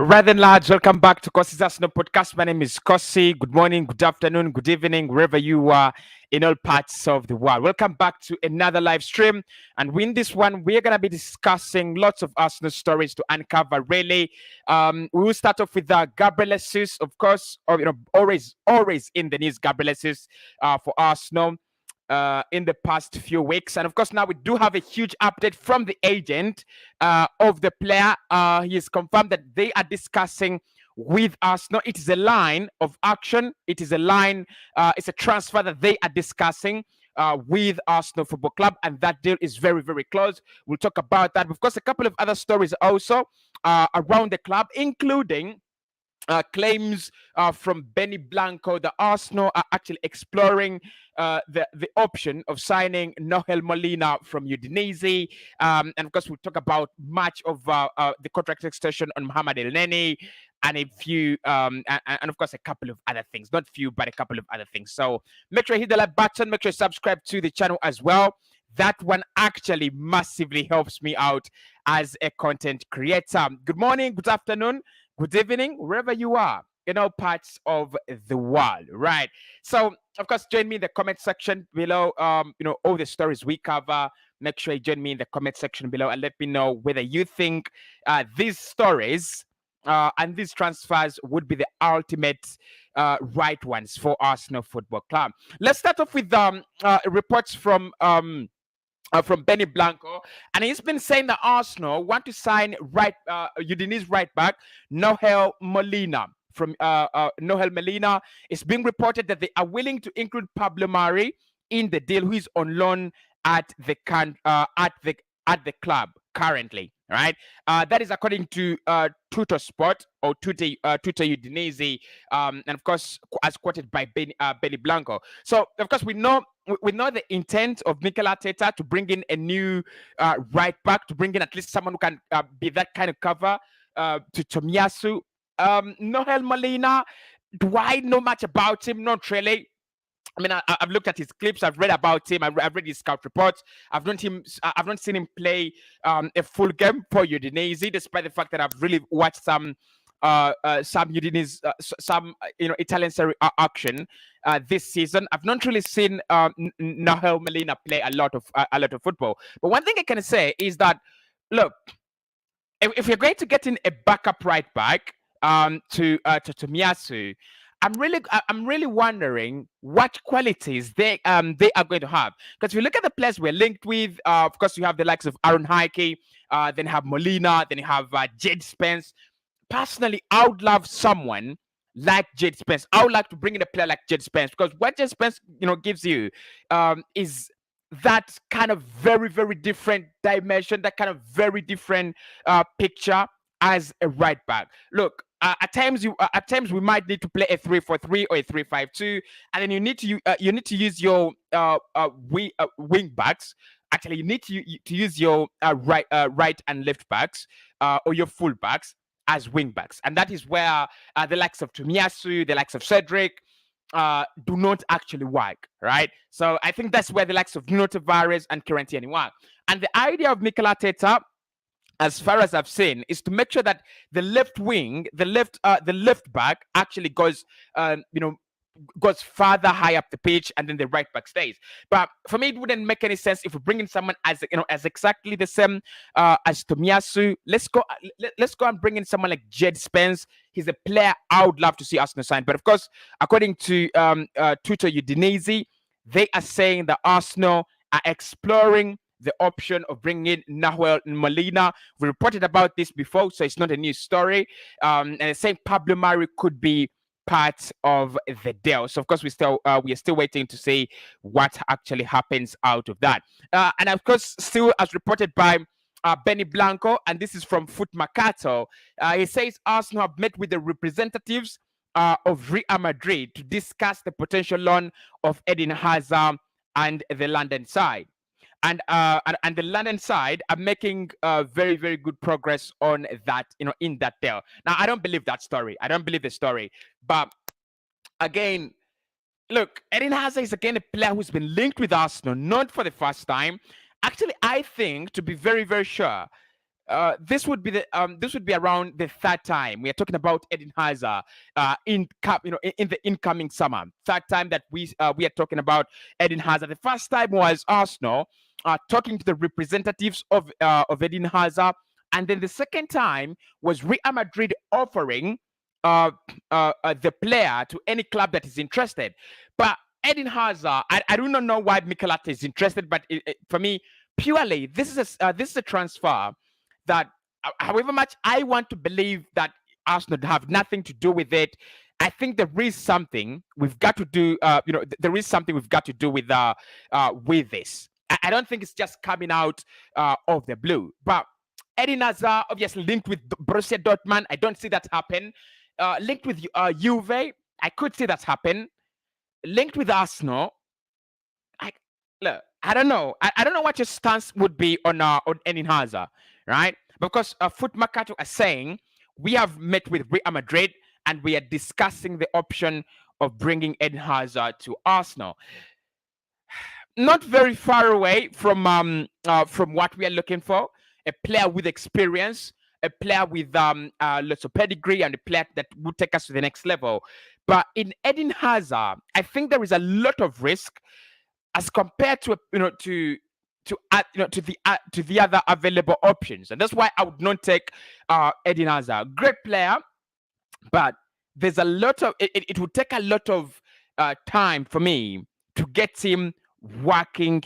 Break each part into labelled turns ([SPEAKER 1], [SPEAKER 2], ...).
[SPEAKER 1] Right then, lads, welcome back to Cossy's Arsenal podcast. My name is Cossy. Good morning, good afternoon, good evening, wherever you are in all parts of the world. Welcome back to another live stream. And in this one, we're going to be discussing lots of Arsenal stories to uncover, really. We will start off with Gabriel, of course, always in the news, Gabriel for Arsenal. In the past few weeks. And of course, now we do have a huge update from the agent of the player. He has confirmed that they are discussing with us. No, it is a line of action. It is a line, it's a transfer that they are discussing with Arsenal Football Club, and that deal is very, very close. We'll talk about that. Of course, a couple of other stories also around the club, including claims from Benny Blanco. The Arsenal are actually exploring the option of signing Noel Molina from Udinese. And of course, we'll talk about much of the contract extension on Mohamed El Neni and a few, and of course, a couple of other things. Not few, but a couple of other things. So make sure you hit the like button. Make sure you subscribe to the channel as well. That one actually massively helps me out as a content creator. Good morning, good afternoon, good evening, wherever you are in all parts of the world, right? So, of course, join me in the comment section below. All the stories we cover. Make sure you join me in the comment section below and let me know whether you think these stories and these transfers would be the ultimate right ones for Arsenal Football Club. Let's start off with reports from Benny Blanco, and he's been saying that Arsenal want to sign Udinese right back Noel Molina. From Noel Molina, it's being reported that they are willing to include Pablo Mari in the deal, who is on loan at the club currently. Right, that is according to Tutto Sport or Tutto Udinese, and of course, as quoted by Benny Blanco. So, of course, we know the intent of Mikel Arteta to bring in a new right back, to bring in at least someone who can be that kind of cover to Tomiyasu. Noel Molina, do I know much about him? Not really. I mean, I've looked at his clips. I've read about him. I've read his scout reports. I've not seen him play a full game for Udinese, despite the fact that I've really watched some Udinese, Italian Serie A action this season. I've not really seen Noel Molina play a lot of football. But one thing I can say is that, look, if you're going to get in a backup right back to Tomiyasu, I'm really wondering what qualities they are going to have. Because if you look at the players we're linked with, of course you have the likes of Aaron Hickey, then you have Molina, then you have Jed Spence. Personally, I would love someone like Jed Spence. I would like to bring in a player like Jed Spence, because what Jed Spence gives you is that kind of very, very different dimension, that kind of very different picture as a right back. Look, at times we might need to play a 3-4-3 or a 3-5-2, and then you need to use your wing backs. Actually, you need to use your right and left backs or your full backs as wing backs, and that is where the likes of Tomiyasu, the likes of Cedric do not actually work, right? So I think that's where the likes of Nuno Tavares and Kieran Tierney work. And the idea of Mikel Arteta, as far as I've seen, is to make sure that the left wing, the left back actually goes farther high up the pitch, and then the right back stays. But for me, it wouldn't make any sense if we bring in someone as exactly the same as Tomiyasu. Let's go and bring in someone like Jed Spence. He's a player I would love to see Arsenal sign. But of course, according to Tutto Udinese, they are saying that Arsenal are exploring the option of bringing in Noel Molina. We reported about this before, so it's not a new story. And they're saying Pablo Mari could be part of the deal. So of course we are still waiting to see what actually happens out of that. And of course, still as reported by Benny Blanco, and this is from Foot Mercato, he says Arsenal have met with the representatives of Real Madrid to discuss the potential loan of Eden Hazard and the London side. And the London side are making very, very good progress on that, in that deal. Now, I don't believe that story. I don't believe the story. But again, look, Eden Hazard is again a player who's been linked with Arsenal, not for the first time. Actually, I think, to be very, very sure, this would be around the third time we are talking about Eden Hazard in the incoming summer. Third time that we are talking about Eden Hazard. The first time was Arsenal talking to the representatives of Eden Hazard, and then the second time was Real Madrid offering uh, the player to any club that is interested. But Eden Hazard, I do not know why Mikel Arteta is interested, but for me, purely this is a transfer that, however much I want to believe that Arsenal have nothing to do with it, I think there is something we've got to do. There is something we've got to do with this. I don't think it's just coming out of the blue. But Eden Hazard obviously linked with Borussia Dortmund. I don't see that happen. Linked with Juve, I could see that happen. Linked with Arsenal, I look. I don't know. I don't know what your stance would be on Eden Hazard, right? Because Foot Mercato are saying we have met with Real Madrid and we are discussing the option of bringing Eden Hazard to Arsenal. Not very far away from what we are looking for. A player with experience, a player with lots of pedigree, and a player that would take us to the next level. But in Eden Hazard, I think there is a lot of risk as compared to to the other available options, and that's why I would not take Eden Hazard. Great player, but there's a lot of it would take a lot of time for me to get him working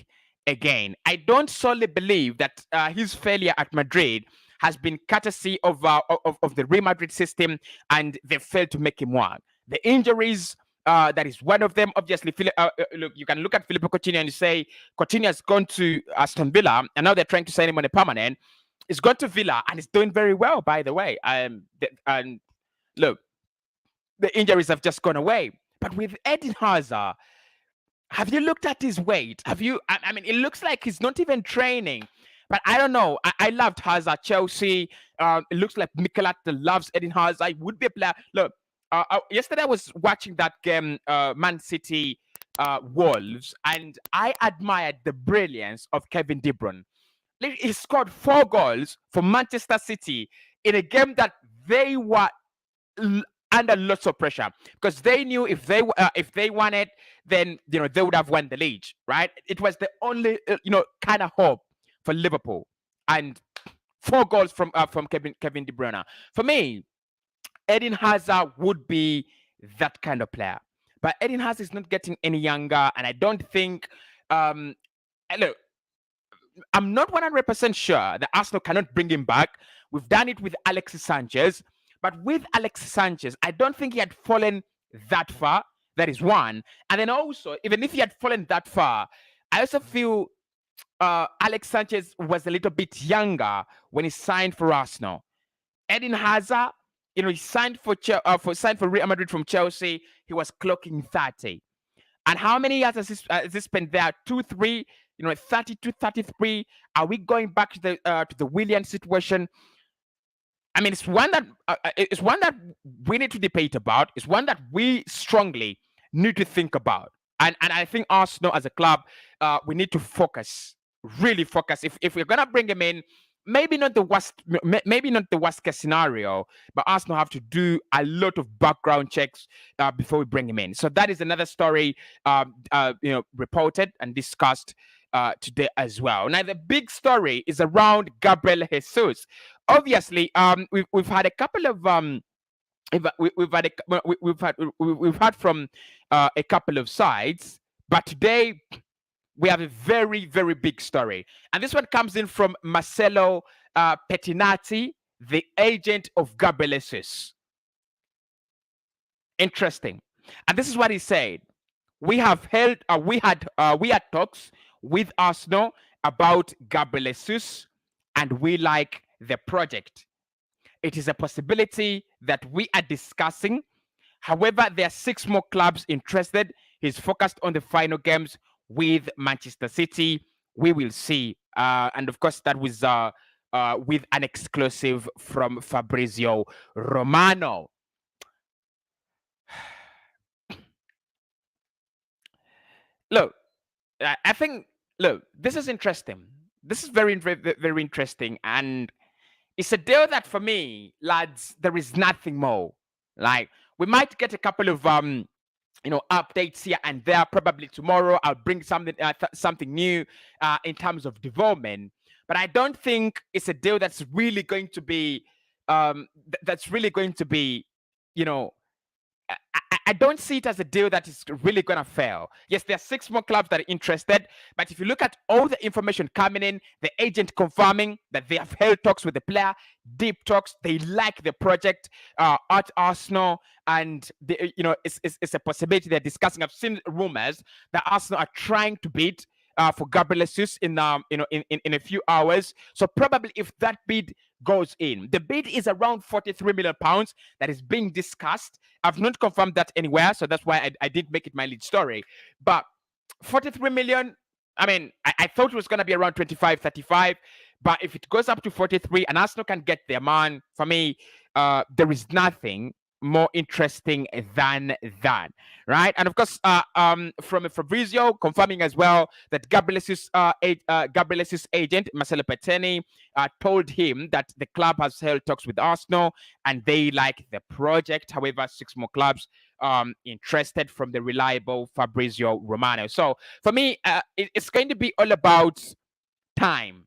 [SPEAKER 1] again. I don't solely believe that his failure at Madrid has been courtesy of the Real Madrid system, and they failed to make him work. The injuries, that is one of them. Obviously, look, you can look at Filippo Coutinho and you say Coutinho has gone to Aston Villa, and now they're trying to sign him on a permanent. He's gone to Villa and he's doing very well, by the way. And look, the injuries have just gone away. But with Eden Hazard, have you looked at his weight? Have you? I mean, it looks like he's not even training. But I don't know. I loved Hazard, Chelsea. It looks like Mikel Arteta loves Eden Hazard. He would be a player. Look, yesterday I was watching that game, Man City Wolves, and I admired the brilliance of Kevin De Bruyne. He scored 4 goals for Manchester City in a game that they were under lots of pressure, because they knew if they won it, then they would have won the league, right? It was the only kind of hope for Liverpool, and 4 goals from Kevin De Bruyne. For me, Eden Hazard would be that kind of player, but Eden Hazard is not getting any younger, and I don't think. Look, I'm not 100% sure that Arsenal cannot bring him back. We've done it with Alexis Sanchez, but with Alexis Sanchez, I don't think he had fallen that far. That is one. And then also, even if he had fallen that far, I also feel Alex Sanchez was a little bit younger when he signed for Arsenal. Eden Hazard, he signed for Real Madrid from Chelsea. He was clocking 30. And how many years has he spent there? 2, 3, 32, 33. Are we going back to the Willian situation? I mean, it's one that we need to debate about. It's one that we strongly need to think about. And I think Arsenal as a club, we need to focus, really focus. If we're gonna bring him in, maybe not the worst case scenario, but Arsenal have to do a lot of background checks before we bring him in. So that is another story, reported and discussed today as well. Now, the big story is around Gabriel Jesus. Obviously, we've had a couple of we've had from a couple of sides, but today we have a very, very big story. And this one comes in from Marcelo Pettinati, the agent of Gabriel Jesus. Interesting. And this is what he said. We had talks with Arsenal about Gabriel Jesus, and we like the project. It is a possibility that we are discussing. However, there are 6 more clubs interested. He's focused on the final games with Manchester City. We will see. And of course, that was with an exclusive from Fabrizio Romano. Look, I think, this is interesting. This is very, very, very interesting. And it's a deal that for me, lads, there is nothing more. Like we might get a couple of updates here and there. Probably tomorrow I'll bring something new in terms of development. But I don't think it's a deal that's really going to be that's really going to be you know I don't see it as a deal that is really going to fail. Yes, there are 6 more clubs that are interested, but if you look at all the information coming in, the agent confirming that they have held talks with the player, deep talks, they like the project at Arsenal, and it's a possibility they're discussing. I've seen rumors that Arsenal are trying to bid for Gabriel Jesus in a few hours. So probably if that bid goes in, the bid is around 43 million pounds that is being discussed. I've not confirmed that anywhere, so that's why I didn't make it my lead story. But 43 million, I mean, I thought it was going to be around 25, 35. But if it goes up to 43 and Arsenal can get their man, for me, there is nothing more interesting than that, right? And of course, from Fabrizio confirming as well that Gabriel's agent Marcelo Peteni told him that the club has held talks with Arsenal and they like the project. However, 6 more clubs interested from the reliable Fabrizio Romano. So for me, it's going to be all about time.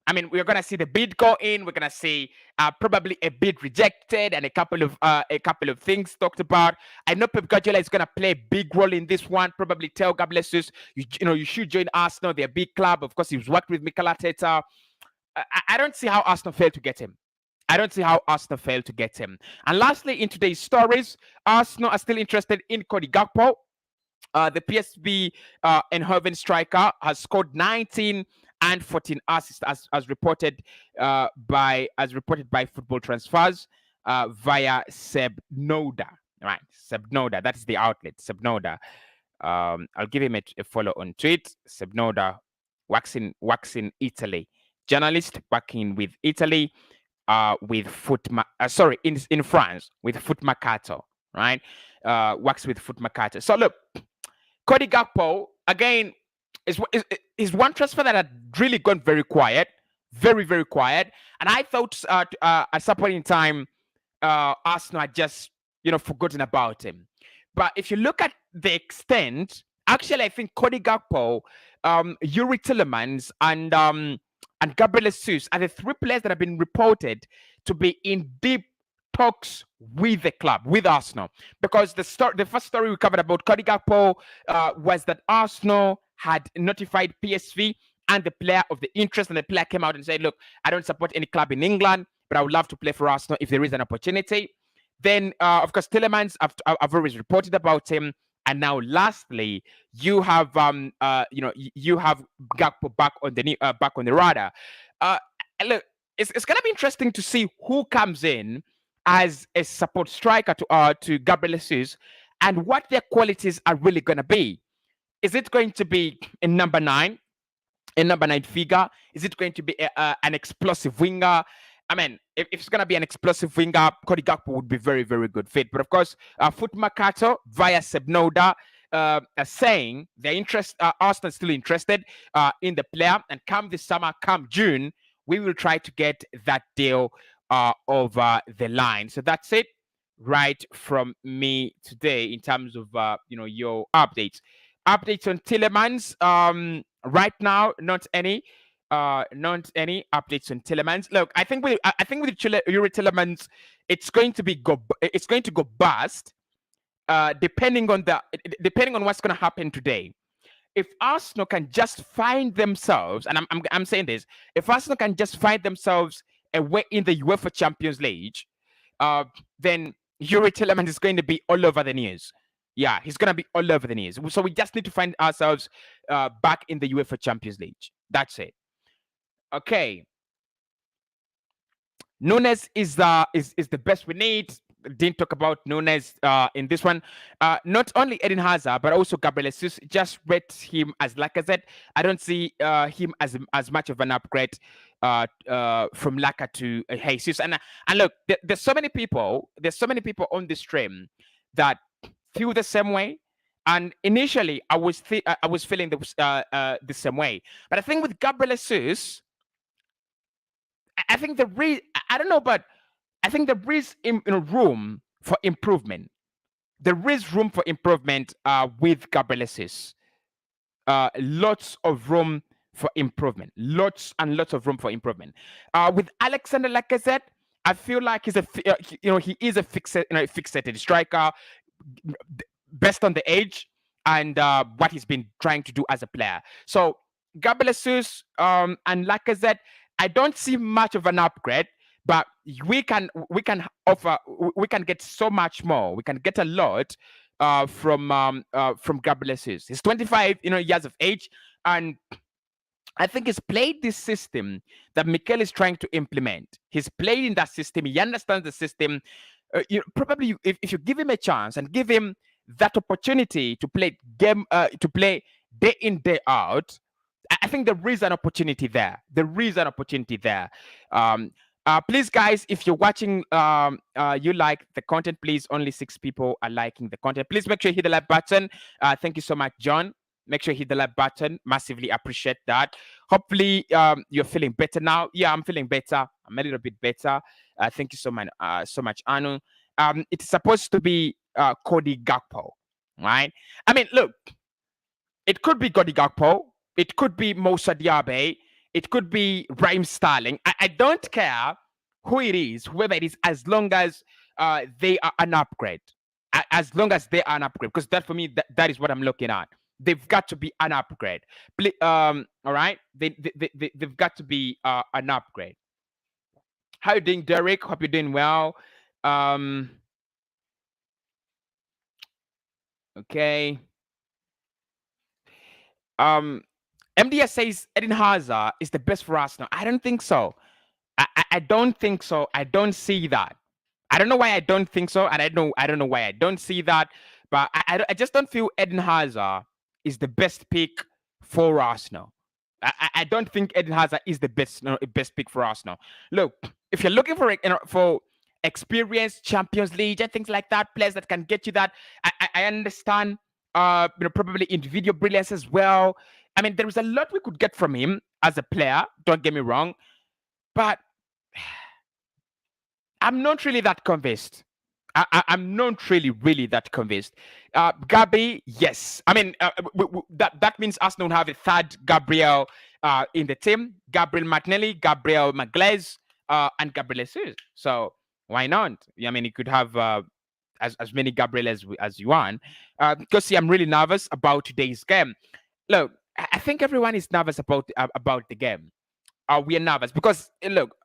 [SPEAKER 1] I mean, we're gonna see the bid go in. We're gonna see probably a bid rejected and a couple of things talked about. I know Pep Guardiola is gonna play a big role in this one. Probably tell Gabriel Jesus, you should join Arsenal. They're a big club. Of course, he's worked with Mikel Arteta. I don't see how Arsenal failed to get him. I don't see how Arsenal failed to get him. And lastly, in today's stories, Arsenal are still interested in Cody Gakpo. The PSV Eindhoven striker has scored 19 and 14 assists, as reported by Football Transfers via Seb Noda. Right, Seb Noda. That's the outlet, Seb Noda. I'll give him a follow on tweet. Seb Noda, works in Italy, journalist working with Italy, with in France with Foot Mercato. Right, works with Foot Mercato. So look, Cody Gakpo, again, is one transfer that had really gone very quiet, very, very quiet. And I thought at some point in time, Arsenal had just, forgotten about him. But if you look at the extent, actually, I think Cody Gakpo, Yuri Tillemans, and Gabriel Jesus are the 3 players that have been reported to be in deep talks with the club, with Arsenal, because the first story we covered about Cody Gakpo was that Arsenal had notified PSV and the player of the interest, and the player came out and said, "Look, I don't support any club in England, but I would love to play for Arsenal if there is an opportunity." Then, of course, Tillemans, I've always reported about him, and now, lastly, you have you have Gakpo back on the radar. Look, it's gonna be interesting to see who comes in as a support striker to Gabriel Jesus and what their qualities are really going to be. Is it going to be a number 9 figure? Is it going to be an explosive winger? I mean, if it's going to be an explosive winger, Cody Gakpo would be very, very good fit. But of course, Foot Mercato via Seb Noda saying Arsenal is still interested in the player, and come this summer, come June, we will try to get that deal over the line. So that's it right from me today in terms of your updates on Tillemans. Right now, not any updates on Tillemans. Look, I think with Yuri Tillemans, it's going to go bust depending on what's going to happen today. If Arsenal can just find themselves, and I'm saying this, if Arsenal can just find themselves away in the UEFA Champions League, then Yuri Tillemans is going to be all over the news. Yeah, he's going to be all over the news. So we just need to find ourselves back in the UEFA Champions League. That's it. Okay. Nunes is the best we need. Didn't talk about Nunes in this one. Not only Eden Hazard, but also Gabriel Jesus. Just rate him as Lacazette. I don't see him as much of an upgrade from Laka to Jesus. And look, there's so many people on this stream that feel the same way. And initially, I was feeling the same way. But I think with Gabriel Jesus, I think I don't know, but I think there is room for improvement. There is room for improvement with Gabriel Jesus. Lots of room for improvement. Lots and lots of room for improvement. With Alexander Lacazette, I feel like he is a fixated striker, best on the edge, and what he's been trying to do as a player. So Gabriel Jesus and Lacazette, I don't see much of an upgrade, but we can get so much more. We can get a lot from Gabriel Jesus. He's 25 years of age, and I think he's played this system that Mikel is trying to implement. He's played in that system. He understands the system. Probably, if you give him a chance and give him that opportunity to play to play day in day out, I think there is an opportunity there. There is an opportunity there. Please, guys, if you're watching, you like the content, please. Only 6 people are liking the content. Please make sure you hit the like button. Thank you so much, John. Make sure you hit the like button. Massively appreciate that. Hopefully, you're feeling better now. Yeah, I'm feeling better. I'm a little bit better. Thank you so much, Anu. It's supposed to be Cody Gakpo, right? I mean, look, it could be Cody Gakpo. It could be Moussa Diaby. It could be Raheem Sterling. I don't care who it is, whoever it is, as long as they are an upgrade. As long as they are an upgrade, because that for me, that is what I'm looking at. They've got to be an upgrade. All right, they've got to be an upgrade. How you doing, Derek? Hope you're doing well. Okay. MDS says Eden Hazard is the best for us now. I don't think so. I don't think so. I don't see that. I don't know why I don't think so, and I don't know why I don't see that. But I just don't feel Eden Hazard is the best pick for Arsenal. I don't think Eden Hazard is the best pick for Arsenal. Look, if you're looking for experienced Champions League and things like that, players that can get you that, I understand. Probably individual brilliance as well. I mean, there is a lot we could get from him as a player. Don't get me wrong, but I'm not really that convinced. I'm not really that convinced. Gabi, yes. I mean, that means Arsenal have a third Gabriel in the team. Gabriel Martinelli, Gabriel Magalhaes, and Gabriel Jesus. So why not? I mean, you could have as many Gabriel as you want. Because I'm really nervous about today's game. Look, I think everyone is nervous about the game. We are nervous because look,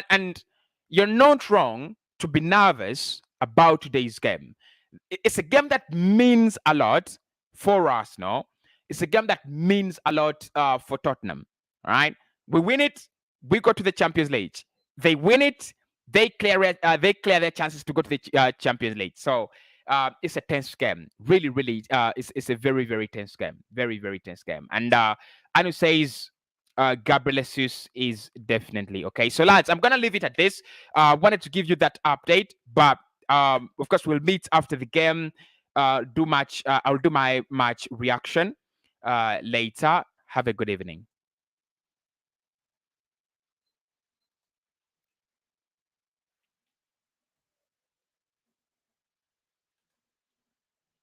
[SPEAKER 1] and you're not wrong to be nervous about today's game. It's a game that means a lot for Arsenal. It's a game that means a lot for Tottenham. All right, we win it, we go to the Champions League. They win it, they clear their chances to go to the Champions League. So it's a tense game. Really, it's a very tense game. Very tense game. And Anu says Gabriel Jesus is definitely okay. So lads, I'm gonna leave it at this. Wanted to give you that update, but of course we'll meet after the game. I'll do my match reaction later. Have a good evening.